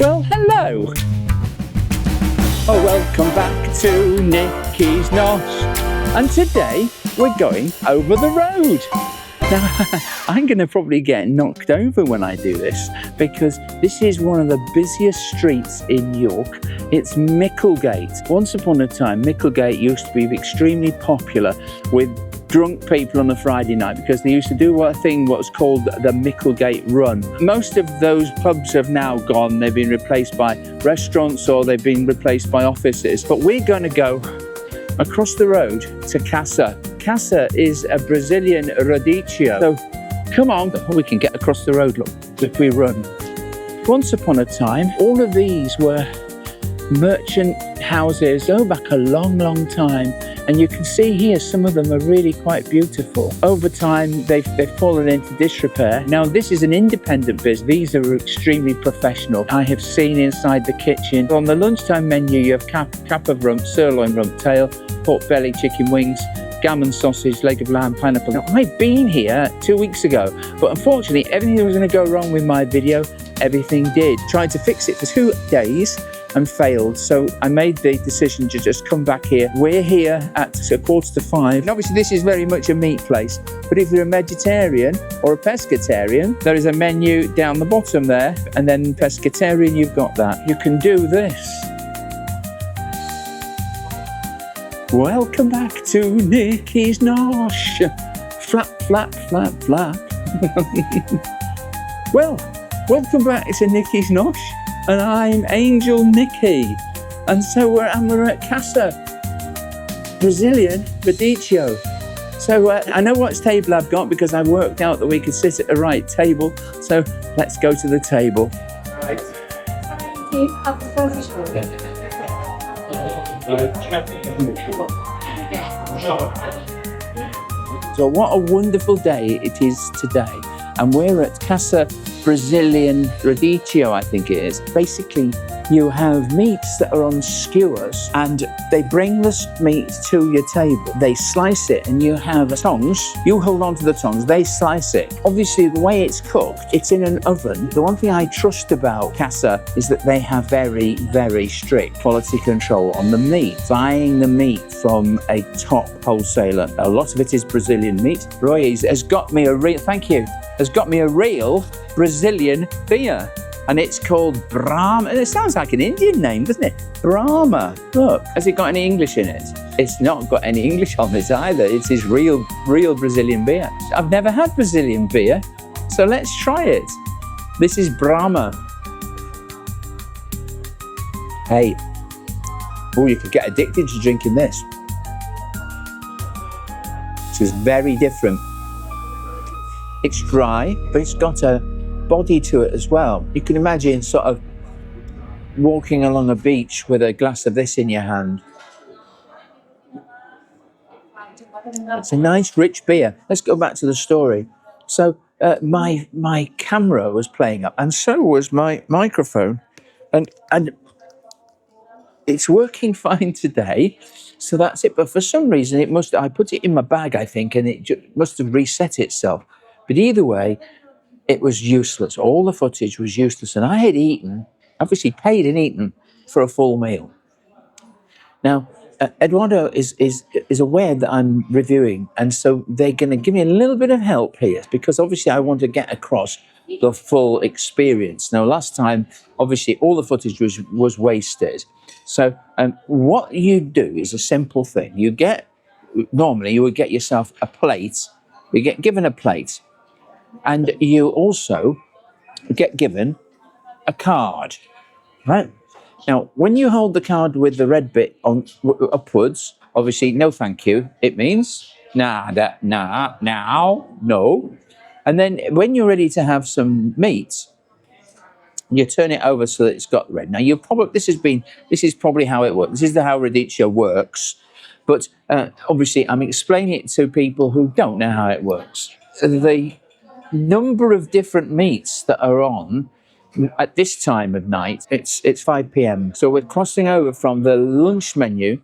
Well, hello. Oh, welcome back to Nikki's Nosh. And today we're going over the road. Now, I'm going to probably get knocked over when I do this because this is one of the busiest streets in York. It's Micklegate. Once upon a time, Micklegate used to be extremely popular with drunk people on a Friday night because they used to do what was called the Micklegate Run. Most of those pubs have now gone. They've been replaced by restaurants or they've been replaced by offices. But we're going to go across the road to CASA. CASA is a Brazilian Rodizio. So come on, we can get across the road, look, if we run. Once upon a time, all of these were merchant houses, go back a long, long time. And you can see here, some of them are really quite beautiful. Over time, they've fallen into disrepair. Now, this is an independent business. These are extremely professional. I have seen inside the kitchen. On the lunchtime menu, you have cap of rump, sirloin rump tail, pork belly, chicken wings, gammon sausage, leg of lamb, pineapple. Now, I've been here 2 weeks ago, but unfortunately, everything that was going to go wrong with my video, everything did. Tried to fix it for 2 days and failed, so I made the decision to just come back here. We're here at 5:15. And obviously this is very much a meat place, but if you're a vegetarian or a pescatarian, there is a menu down the bottom there, and then pescatarian, you've got that. You can do this. Welcome back to Nikki's Nosh. Flap, flap, flap, flap. Well, welcome back to Nikki's Nosh. And I'm Angel Nikki. And so we're at CASA Brazilian Rodizio. So I know what table I've got because I worked out that we could sit at the right table. So let's go to the table. Right. So what a wonderful day it is today. And we're at CASA Brazilian Rodizio, I think it is. Basically, you have meats that are on skewers and they bring the meat to your table. They slice it and you have tongs. You hold on to the tongs, they slice it. Obviously, the way it's cooked, it's in an oven. The one thing I trust about CASA is that they have very, very strict quality control on the meat. Buying the meat from a top wholesaler. A lot of it is Brazilian meat. Roy has got me a real, thank you, has got me a real Brazilian beer. And it's called Brahma. And it sounds like an Indian name, doesn't it? Brahma. Look, has it got any English in it? It's not got any English on it either. It is real Brazilian beer. I've never had Brazilian beer, so let's try it. This is Brahma. Hey, oh, you could get addicted to drinking this. This is very different. It's dry, but it's got a body to it as well. You can imagine sort of walking along a beach with a glass of this in your hand. It's a nice rich beer. Let's go back to the story. So my camera was playing up and so was my microphone, and it's working fine today, so that's it. But for some reason I put it in my bag, I think, and it must have reset itself. But either way, it was useless. All the footage was useless. And I had eaten, obviously paid and eaten for a full meal. Now, Eduardo is aware that I'm reviewing. And so they're going to give me a little bit of help here because obviously I want to get across the full experience. Now, last time, obviously, all the footage was wasted. So what you do is a simple thing. Normally, you would get yourself a plate. You get given a plate. And you also get given a card, right? Now, when you hold the card with the red bit on upwards, obviously, no thank you. It means, nah, no. And then when you're ready to have some meat, you turn it over so that it's got red. Now, this is probably how it works. This is how Rodizio works. But obviously, I'm explaining it to people who don't know how it works. The number of different meats that are on at this time of night, it's 5 p.m. So we're crossing over from the lunch menu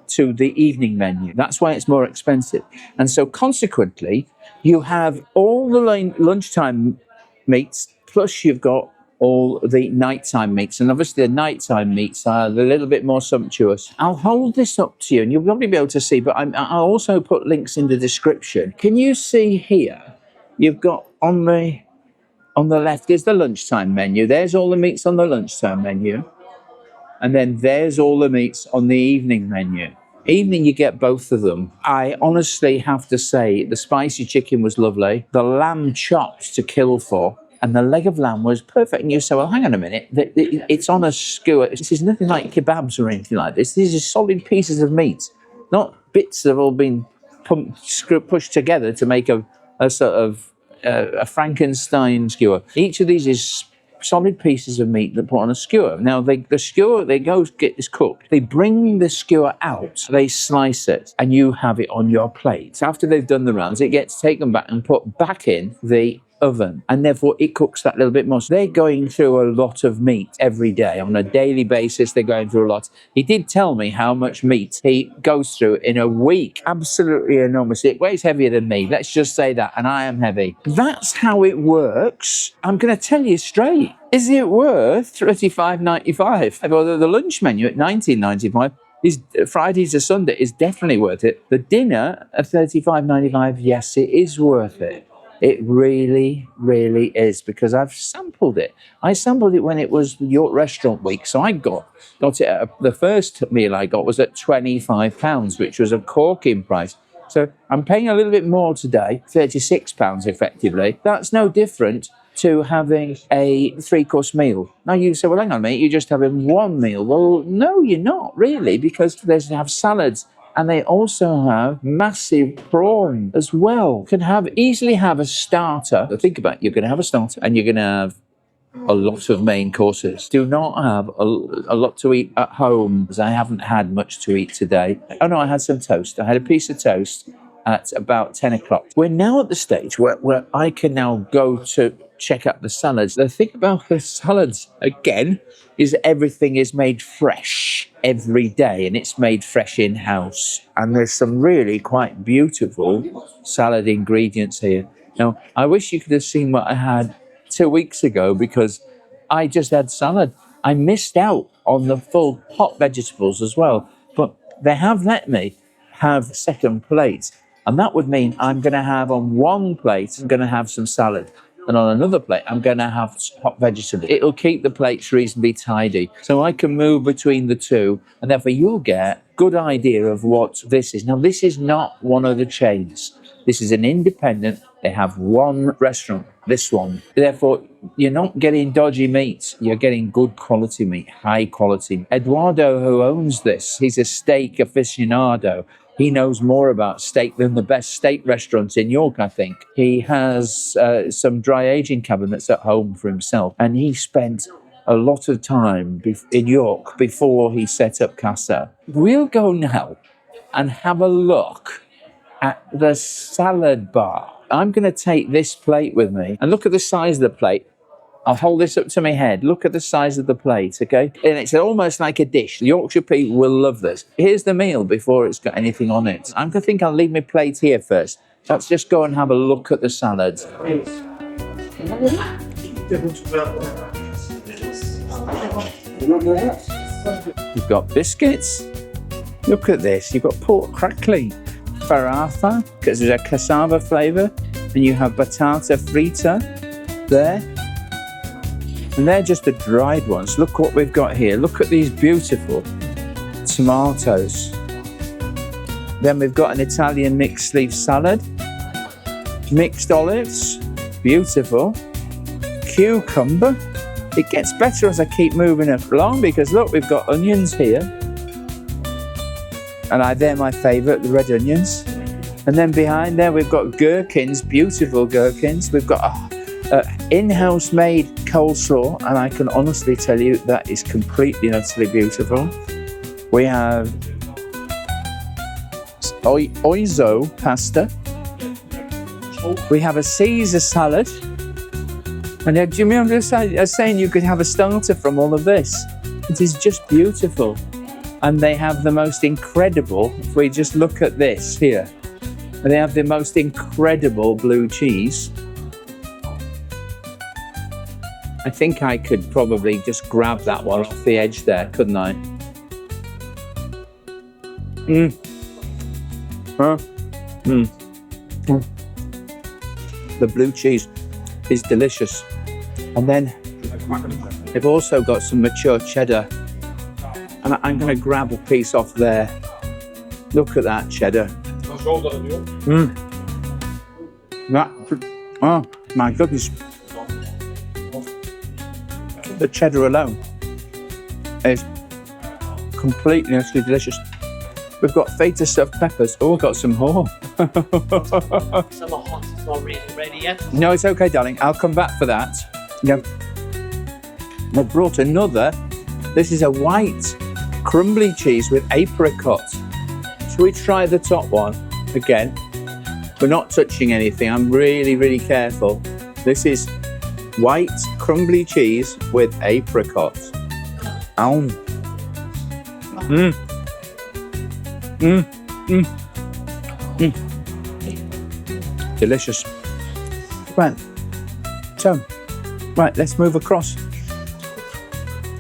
to the evening menu. That's why it's more expensive. And so consequently, you have all the lunchtime meats, plus you've got all the nighttime meats. And obviously the nighttime meats are a little bit more sumptuous. I'll hold this up to you and you'll probably be able to see, but I'll also put links in the description. Can you see here? You've got on the left is the lunchtime menu. There's all the meats on the lunchtime menu. And then there's all the meats on the evening menu. Evening, you get both of them. I honestly have to say, the spicy chicken was lovely. The lamb chopped to kill for. And the leg of lamb was perfect. And you say, well, hang on a minute. It's on a skewer. This is nothing like kebabs or anything like this. These are solid pieces of meat, not bits that have all been pushed together to make a sort of a Frankenstein skewer. Each of these is solid pieces of meat that put on a skewer. Now, the skewer, they go get this cooked. They bring the skewer out, they slice it, and you have it on your plate. After they've done the rounds, it gets taken back and put back in the oven, and therefore it cooks that little bit more. So they're going through a lot of meat every day. On a daily basis, they're going through a lot. He did tell me how much meat he goes through in a week. Absolutely enormous. It weighs heavier than me. Let's just say that, and I am heavy. That's how it works. I'm going to tell you straight. Is it worth $35.95? Well, the lunch menu at $19.95 is Friday to Sunday is definitely worth it. The dinner at $35.95, yes, it is worth it. It really, really is, because I've sampled it. I sampled it when it was York Restaurant Week. So I got it at the first meal I got was at £25, which was a corking price. So I'm paying a little bit more today, £36 effectively. That's no different to having a 3-course meal. Now you say, well, hang on, mate, you're just having one meal. Well, no, you're not really, because they have salads. And they also have massive prawn as well. You can easily have a starter. Think about it, you're going to have a starter and you're going to have a lot of main courses. Do not have a lot to eat at home, because I haven't had much to eat today. Oh no, I had some toast. I had a piece of toast at about 10 o'clock. We're now at the stage where I can now go to check out the salads. The thing about the salads, again, is everything is made fresh every day, and it's made fresh in-house. And there's some really quite beautiful salad ingredients here. Now, I wish you could have seen what I had 2 weeks ago, because I just had salad. I missed out on the full hot vegetables as well, but they have let me have second plate. And that would mean I'm going to have on one plate, I'm going to have some salad. And on another plate, I'm going to have hot vegetables. It'll keep the plates reasonably tidy. So I can move between the two, and therefore you'll get a good idea of what this is. Now, this is not one of the chains. This is an independent. They have one restaurant, this one. Therefore, you're not getting dodgy meat. You're getting good quality meat, high quality. Eduardo, who owns this, he's a steak aficionado. He knows more about steak than the best steak restaurants in York, I think. He has some dry aging cabinets at home for himself, and he spent a lot of time in York before he set up CASA. We'll go now and have a look at the salad bar. I'm going to take this plate with me, and look at the size of the plate. I'll hold this up to my head. Look at the size of the plate, okay? And it's almost like a dish. The Yorkshire people will love this. Here's the meal before it's got anything on it. I think I'll leave my plate here first. Let's just go and have a look at the salads. You've got biscuits. Look at this. You've got pork crackling, faratha, because there's a cassava flavour. And you have batata frita there. And they're just the dried ones. Look what we've got here. Look at these beautiful tomatoes. Then we've got an Italian mixed leaf salad. Mixed olives. Beautiful. Cucumber. It gets better as I keep moving along, because look, we've got onions here. And they're my favourite, the red onions. And then behind there we've got gherkins, beautiful gherkins. We've got in-house made coleslaw, and I can honestly tell you that is completely and utterly beautiful. We have oizo pasta. We have a Caesar salad. And do you remember I was saying you could have a starter from all of this? It is just beautiful. And they have the most incredible, if we just look at this here, they have the most incredible blue cheese. I think I could probably just grab that one off the edge there, couldn't I? The blue cheese is delicious. And then they've also got some mature cheddar. And I'm going to grab a piece off there. Look at that cheddar. Oh my goodness. The cheddar alone is completely delicious. We've got feta stuffed peppers. Oh, we've got some more. Some are hot, it's not really ready yet. No, it's okay, darling. I'll come back for that. Yeah. I brought another. This is a white crumbly cheese with apricot. Shall we try the top one again? We're not touching anything. I'm really careful. This is white crumbly cheese with apricot. Delicious. Right. So, let's move across.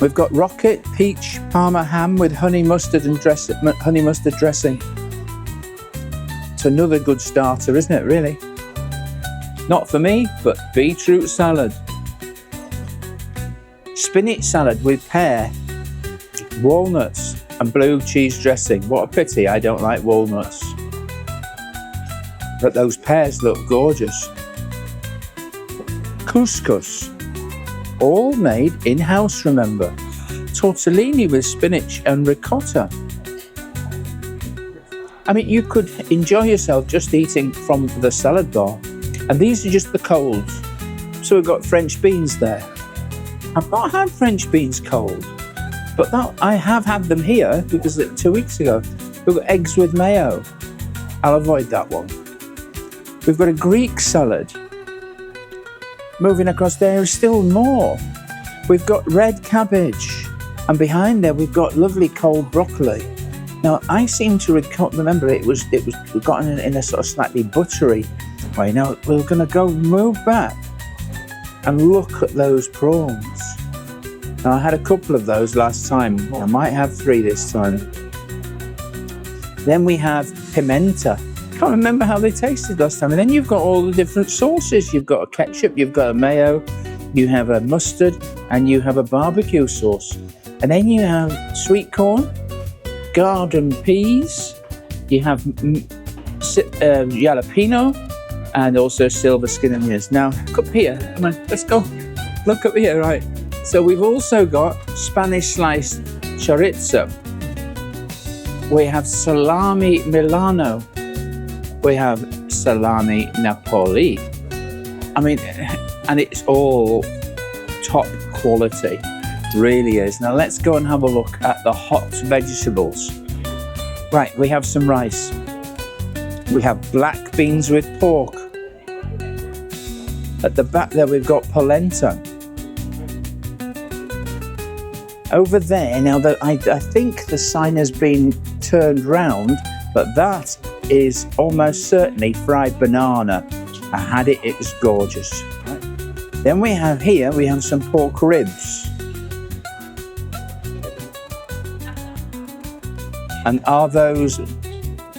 We've got rocket peach parma ham with honey mustard dressing. It's another good starter, isn't it, really? Not for me, but beetroot salad. Spinach salad with pear, walnuts and blue cheese dressing. What a pity I don't like walnuts. But those pears look gorgeous. Couscous. All made in-house, remember. Tortellini with spinach and ricotta. I mean, you could enjoy yourself just eating from the salad bar. And these are just the colds. So we've got French beans there. I've not had French beans cold, but I have had them here because 2 weeks ago. We've got eggs with mayo. I'll avoid that one. We've got a Greek salad. Moving across there is still more. We've got red cabbage. And behind there we've got lovely cold broccoli. Now I seem to remember it was got in a sort of slightly buttery way. Now we're going to move back and look at those prawns. Now I had a couple of those last time. I might have 3 this time. Then we have pimenta. Can't remember how they tasted last time. And then you've got all the different sauces. You've got a ketchup, you've got a mayo, you have a mustard, and you have a barbecue sauce. And then you have sweet corn, garden peas, you have jalapeno, and also silver skin onions. Now, look up here. Come on, let's go. Look up here, right. So we've also got Spanish sliced chorizo. We have salami Milano. We have salami Napoli. I mean, and it's all top quality, really is. Now let's go and have a look at the hot vegetables. Right, we have some rice. We have black beans with pork. At the back there we've got polenta. Over there, now I think the sign has been turned round, but that is almost certainly fried banana. I had it, it was gorgeous. Right. Then we have some pork ribs. And are those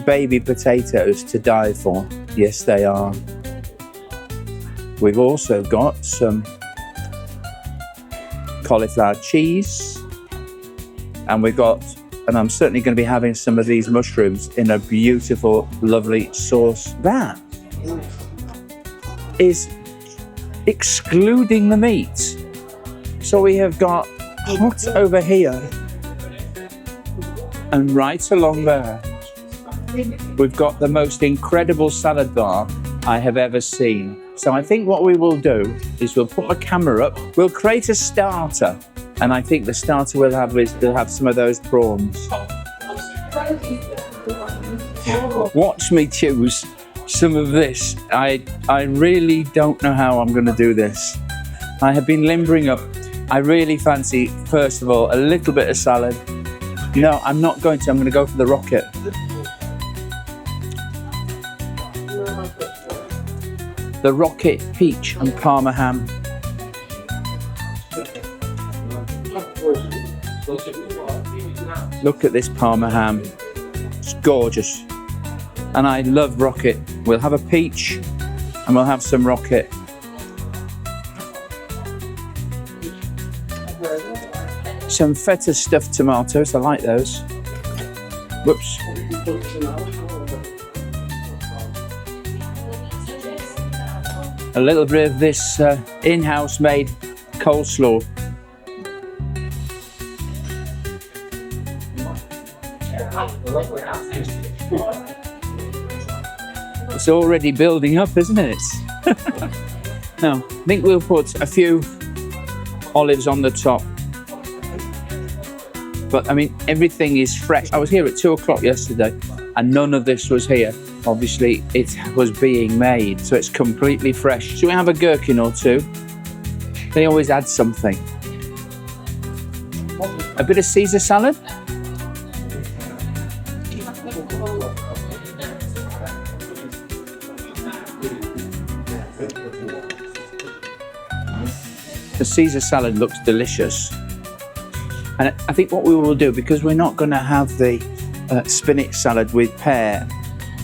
baby potatoes to die for? Yes, they are. We've also got some cauliflower cheese. And I'm certainly going to be having some of these mushrooms in a beautiful, lovely sauce. That is excluding the meat. So we have got hot over here and right along there. We've got the most incredible salad bar I have ever seen. So I think what we will do is we'll put the camera up, we'll create a starter. And I think the starter we'll have some of those prawns. Watch me choose some of this. I really don't know how I'm going to do this. I have been limbering up. I really fancy, first of all, a little bit of salad. No, I'm not going to. I'm going to go for the rocket. The rocket peach and parma ham. Look at this Parma ham. It's gorgeous. And I love rocket. We'll have a peach and we'll have some rocket. Some feta stuffed tomatoes, I like those. Whoops. A little bit of this in-house made coleslaw. It's already building up, isn't it? Now, I think we'll put a few olives on the top. But I mean, everything is fresh. I was here at 2 o'clock yesterday and none of this was here. Obviously, it was being made, so it's completely fresh. Should we have a gherkin or two? They always add something. A bit of Caesar salad? The Caesar salad looks delicious. And I think what we will do, because we're not going to have the spinach salad with pear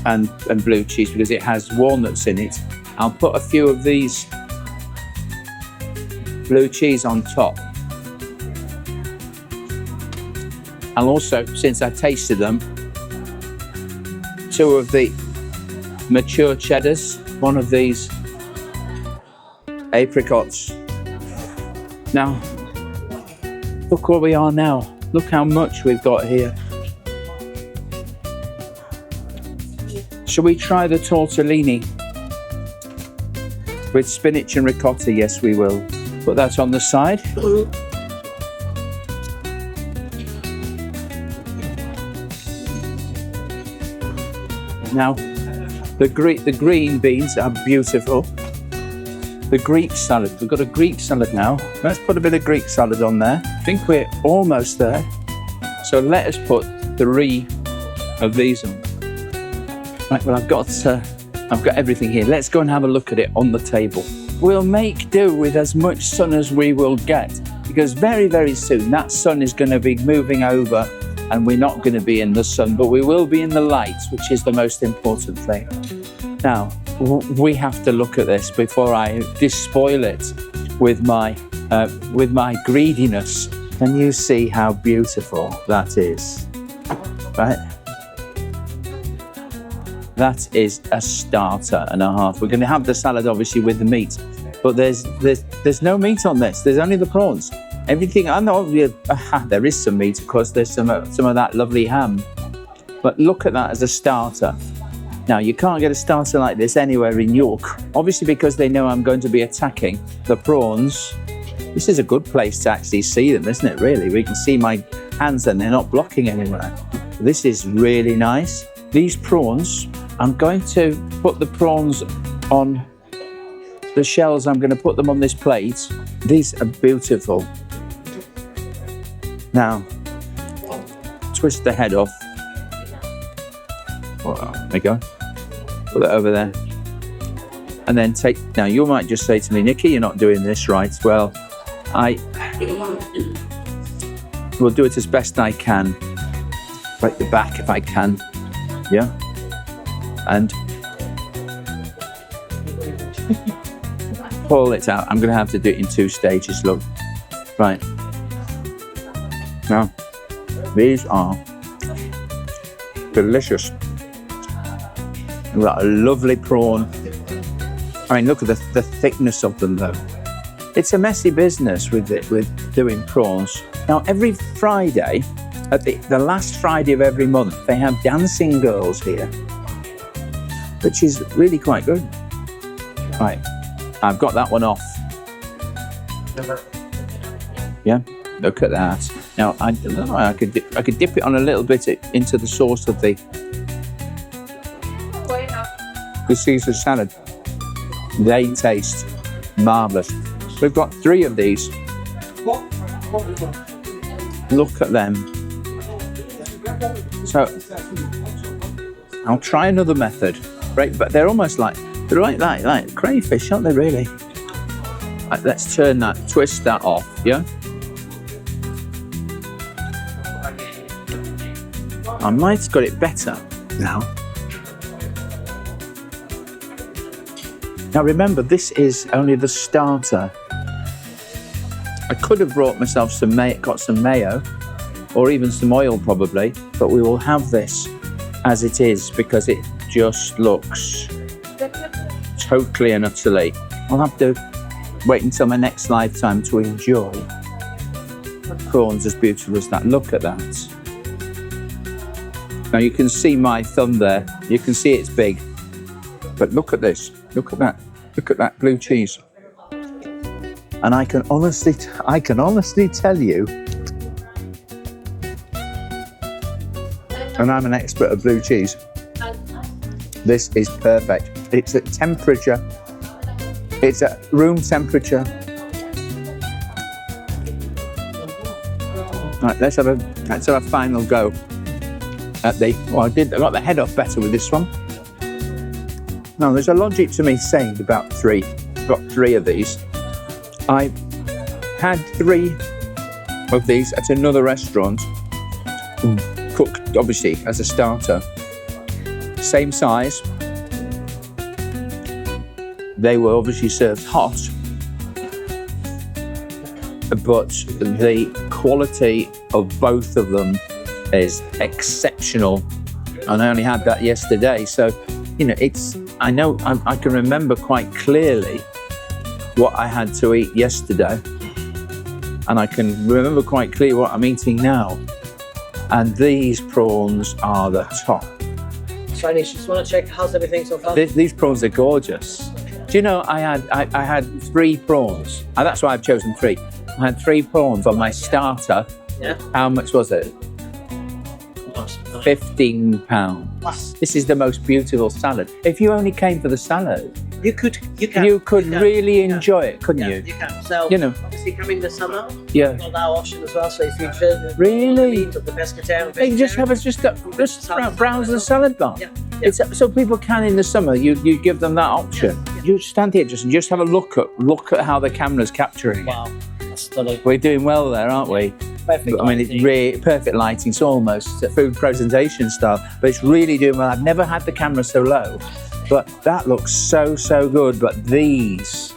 and blue cheese because it has walnuts in it, I'll put a few of these blue cheese on top. I'll also, since I tasted them, 2 of the mature cheddars, 1 of these apricots. Now, look where we are now. Look how much we've got here. Shall we try the tortellini with spinach and ricotta? Yes, we will. Put that on the side. Now, the green beans are beautiful. The Greek salad. We've got a Greek salad now. Let's put a bit of Greek salad on there. I think we're almost there. So let us put 3 of these on. Right, well, I've got everything here. Let's go and have a look at it on the table. We'll make do with as much sun as we will get, because very, very soon that sun is going to be moving over and we're not going to be in the sun, but we will be in the light, which is the most important thing. Now, we have to look at this before I despoil it with my greediness. Can you see how beautiful that is? Right? That is a starter and a half. We're going to have the salad obviously with the meat, but there's no meat on this. There's only the prawns. Everything, I know there is some meat, of course. There's some of that lovely ham, but look at that as a starter. Now, you can't get a starter like this anywhere in York, obviously because they know I'm going to be attacking the prawns. This is a good place to actually see them, isn't it, really? We can see my hands and they're not blocking anywhere. This is really nice. These prawns, I'm going to put the prawns on the shells. I'm going to put them on this plate. These are beautiful. Now, twist the head off. Well, there we go. Put it over there. And then now you might just say to me, Nikki, you're not doing this right. Well, I will do it as best I can. Break the back if I can. Yeah. And pull it out. I'm going to have to do it in 2 stages, look. Right. Now, these are delicious. We've got a lovely prawn. I mean, look at the thickness of them, though. It's a messy business with doing prawns. Now, every Friday, at the last Friday of every month, they have dancing girls here, which is really quite good. Right, I've got that one off. Yeah, look at that. Now, I don't know, I could dip it on a little bit into the sauce of the Caesar salad. They taste marvellous. We've got 3 of these. Look at them. So, I'll try another method. Right, but they're almost like crayfish, aren't they, really? Right, let's twist that off, yeah? I might have got it better now. Now remember, this is only the starter. I could have brought myself some got some mayo, or even some oil probably, but we will have this as it is because it just looks totally and utterly. I'll have to wait until my next lifetime to enjoy prawns as beautiful as that. Look at that. Now you can see my thumb there. You can see it's big, but look at this. Look at that. Look at that blue cheese. And I can honestly tell you, and I'm an expert of blue cheese, this is perfect. It's at temperature. It's at room temperature. Right, let's have a final go at the. Well, I got the head off better with this one. Now, there's a logic to me saying about three. I've got 3 of these. I had 3 of these at another restaurant, cooked obviously as a starter. Same size. They were obviously served hot, but the quality of both of them is exceptional. And I only had that yesterday, so you know I can remember quite clearly what I had to eat yesterday, and I can remember quite clearly what I'm eating now. And these prawns are the top. So I just want to check how's everything so far. These prawns are gorgeous. Do you know I had 3 prawns, and that's why I've chosen 3. I had 3 prawns on my starter. Yeah. How much was it? £15. This is the most beautiful salad. If you only came for the salad, you could really enjoy it, couldn't you? You can. So you know, obviously coming this summer, yeah, we've got that option as well. So if you should really, the pescatarian, you just have browse the salad bar. Yeah. It's so people can in the summer. You give them that option. Yeah. You stand here just have a look at how the camera's capturing. Wow, that's stunning. We're doing well there, aren't we? Perfect. I mean, it's really perfect lighting. It's almost a food presentation style, but it's really doing well. I've never had the camera so low, but that looks so good. But these,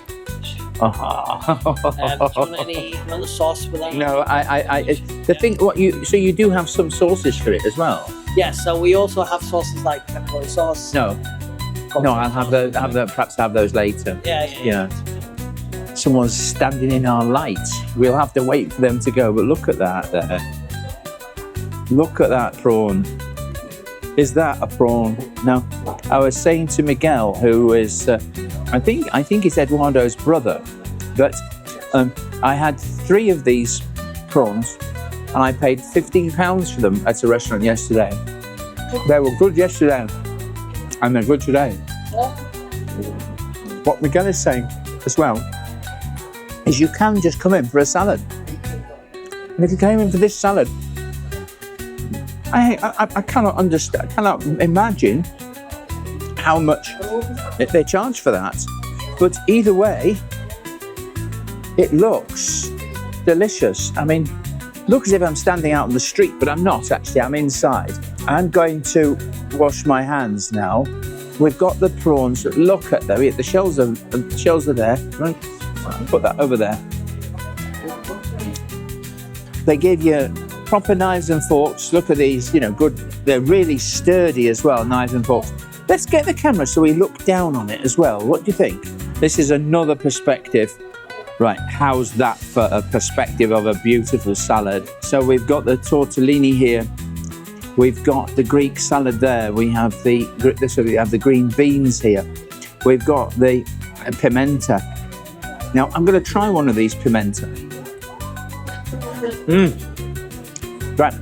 do you want any sauce for that? No, the thing. So you do have some sauces for it as well. Yes. So we also have sauces like pepperoni sauce. No, I'll have those. Perhaps have those later. Yeah. Someone's standing in our light. We'll have to wait for them to go, but look at that there. Look at that prawn. Is that a prawn? No. I was saying to Miguel, who is, I think he's Eduardo's brother, that I had 3 of these prawns and I paid £15 for them at a restaurant yesterday. They were good yesterday and they're good today. What Miguel is saying as well is you can just come in for a salad. And if you came in for this salad, I cannot understand, cannot imagine how much they charge for that. But either way, it looks delicious. I mean, look as if I'm standing out on the street, but I'm not actually, I'm inside. I'm going to wash my hands now. We've got the prawns, look at them, the shells are there. Right? Put that over there. They give you proper knives and forks. Look at these, good. They're really sturdy as well, knives and forks. Let's get the camera so we look down on it as well. What do you think? This is another perspective. Right, how's that for a perspective of a beautiful salad? So we've got the tortellini here. We've got the Greek salad there. We have the green beans here. We've got the pimenta. Now, I'm going to try one of these pimenta. Right.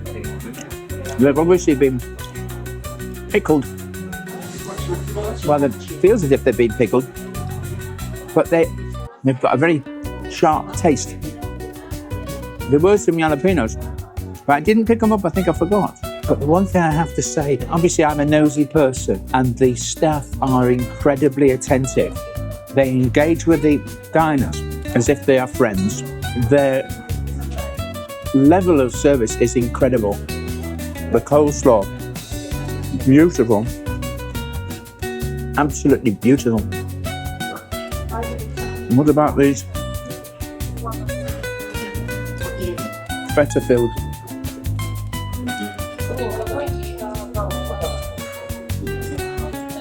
They've obviously been pickled. Well, it feels as if they've been pickled. But they've got a very sharp taste. There were some jalapenos, but I didn't pick them up. I think I forgot. But the one thing I have to say, obviously I'm a nosy person, and the staff are incredibly attentive. They engage with the diners as if they are friends. Their level of service is incredible. The coleslaw Beautiful. Absolutely beautiful. What about these feta filled?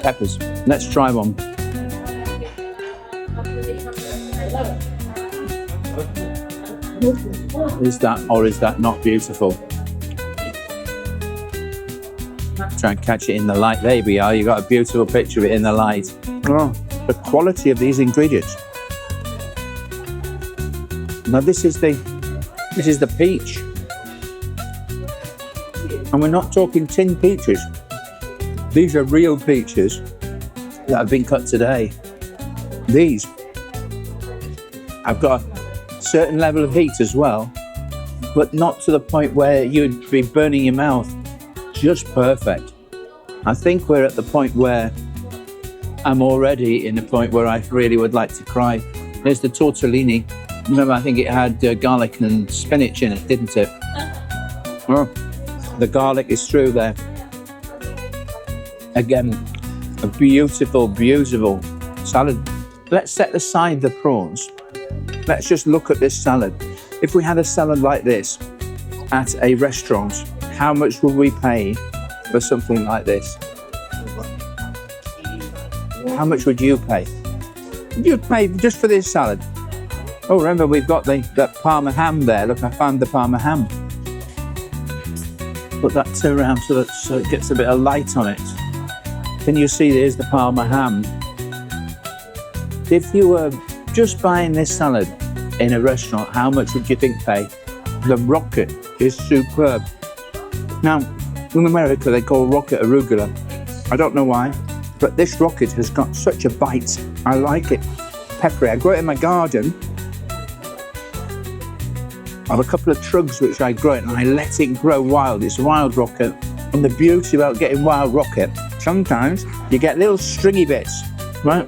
Peppers. Let's try one. Is that or is that not beautiful? Try and catch it in the light. There we are. You got a beautiful picture of it in the light. Oh, the quality of these ingredients. Now this is the peach, and we're not talking tin peaches. These are real peaches that have been cut today. These have got a certain level of heat as well, but not to the point where you'd be burning your mouth. Just perfect. I think we're at the point where I'm already in the point where I really would like to cry. There's the tortellini. Remember, I think it had garlic and spinach in it, didn't it? Oh, the garlic is through there. Again, a beautiful, beautiful salad. Let's set aside the prawns. Let's just look at this salad. If we had a salad like this at a restaurant, how much would we pay for something like this? How much would you pay? You'd pay just for this salad. Oh, remember we've got that Parma ham there. Look, I found the Parma ham. Put that around so it gets a bit of light on it. Can you see there's the Parma ham? If you were just buying this salad in a restaurant, how much would you think pay? The rocket is superb. Now, in America, they call rocket arugula. I don't know why, but this rocket has got such a bite. I like it. Peppery. I grow it in my garden. I have a couple of trugs which I grow it and I let it grow wild. It's a wild rocket. And the beauty about getting wild rocket, sometimes you get little stringy bits, right?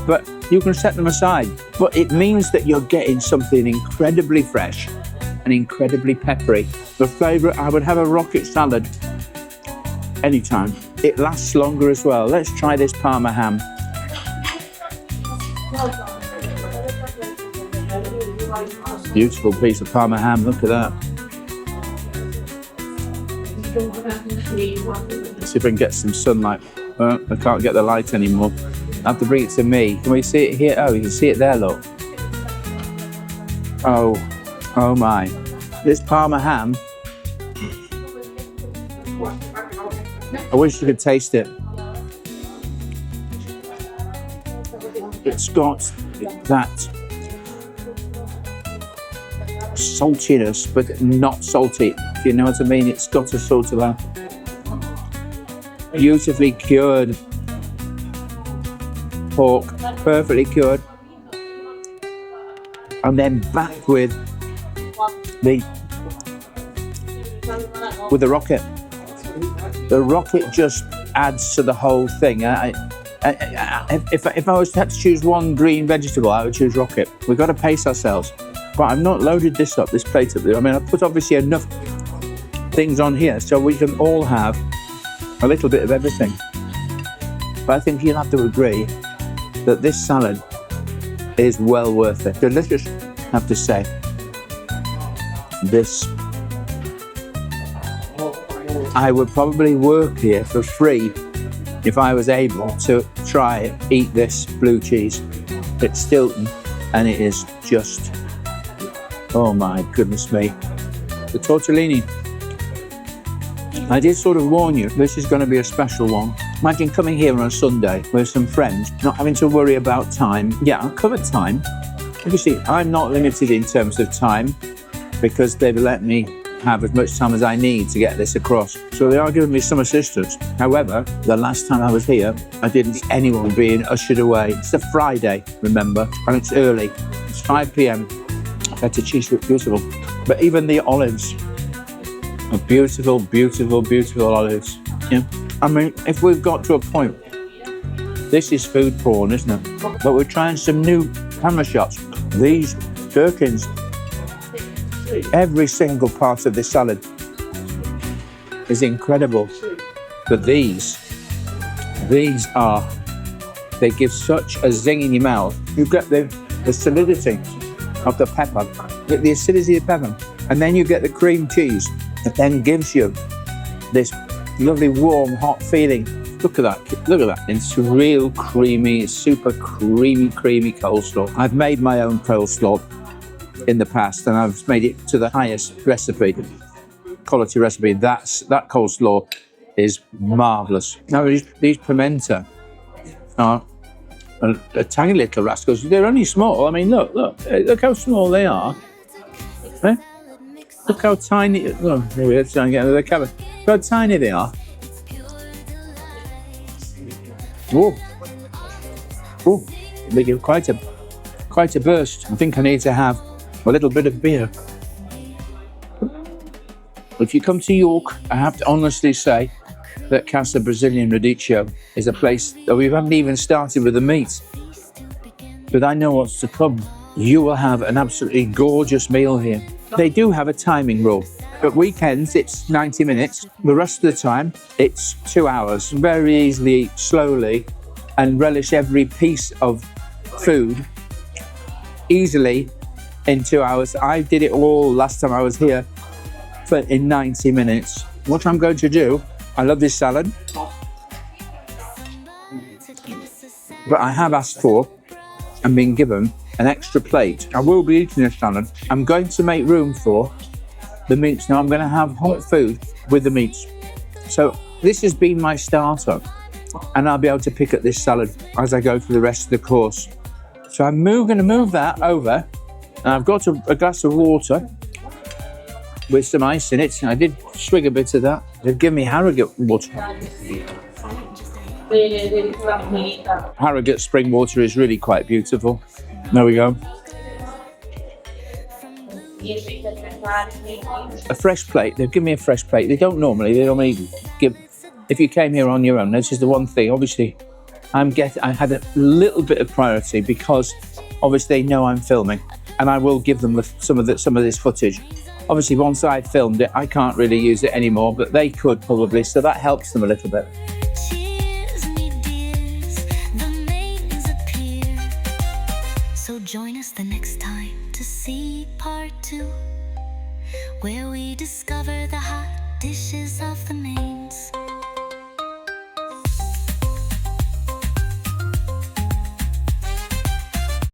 But you can set them aside. But it means that you're getting something incredibly fresh and incredibly peppery. The favourite, I would have a rocket salad anytime. It lasts longer as well. Let's try this Parma ham. Beautiful piece of Parma ham, look at that. Let's see if I can get some sunlight. Oh, I can't get the light anymore. I have to bring it to me. Can we see it here? Oh, you can see it there, look. Oh my. This Parma ham, I wish you could taste it. It's got that saltiness, but not salty, if you know what I mean. It's got a sort of a beautifully cured pork, perfectly cured, and then back with the rocket. The rocket just adds to the whole thing. If I was to have to choose one green vegetable, I would choose rocket. We've got to pace ourselves. But I've not loaded this plate up there. I mean, I've put obviously enough things on here so we can all have a little bit of everything. But I think you'll have to agree that this salad is well worth it. So let's just have to say, this, I would probably work here for free if I was able to eat this blue cheese. It's Stilton and it is just, oh my goodness me. The tortellini. I did sort of warn you, this is going to be a special one. Imagine coming here on a Sunday with some friends, not having to worry about time. Yeah, I'll cover time. Obviously, I'm not limited in terms of time because they've let me have as much time as I need to get this across. So they are giving me some assistance. However, the last time I was here, I didn't see anyone being ushered away. It's a Friday, remember, and it's early. It's 5 p.m. Feta cheese looks beautiful. But even the olives are beautiful, beautiful, beautiful olives. Yeah. I mean, if we've got to a point, this is food porn, isn't it? But we're trying some new camera shots. These gherkins, every single part of this salad is incredible. But these are, they give such a zing in your mouth. You get the solidity of the pepper, the acidity of pepper, and then you get the cream cheese that then gives you this lovely warm hot feeling. Look at that, look at that. It's real creamy, super creamy coleslaw. I've made my own coleslaw in the past and I've made it to the highest recipe, quality recipe. That coleslaw is marvellous. Now these pimenta are a tiny little rascals. They're only small. I mean, look how small they are. Eh? Look how tiny. Oh, let's try and get another camera. Look how tiny they are. Oh, they give quite a burst. I think I need to have a little bit of beer. If you come to York, I have to honestly say that CASA Brazilian Rodizio is a place that we haven't even started with the meat. But I know what's to come. You will have an absolutely gorgeous meal here. They do have a timing rule. At weekends, it's 90 minutes. The rest of the time, it's 2 hours. Very easily eat slowly and relish every piece of food easily in 2 hours. I did it all last time I was here in 90 minutes. What I'm going to do, I love this salad, but I have asked for and been given an extra plate. I will be eating this salad. I'm going to make room for the meats. Now I'm going to have hot food with the meats. So this has been my starter and I'll be able to pick at this salad as I go through the rest of the course. So I'm going to move that over and I've got a glass of water with some ice in it. I did swig a bit of that. They've given me Harrogate water. Harrogate spring water is really quite beautiful. There we go. A fresh plate. They've given me a fresh plate. They normally give. If you came here on your own, this is the one thing. Obviously, I had a little bit of priority because obviously they know I'm filming, and I will give them some of this footage. Obviously, once I filmed it, I can't really use it anymore, but they could probably, so that helps them a little bit. So join us the next time to see part 2, where we discover the hot dishes of the mains.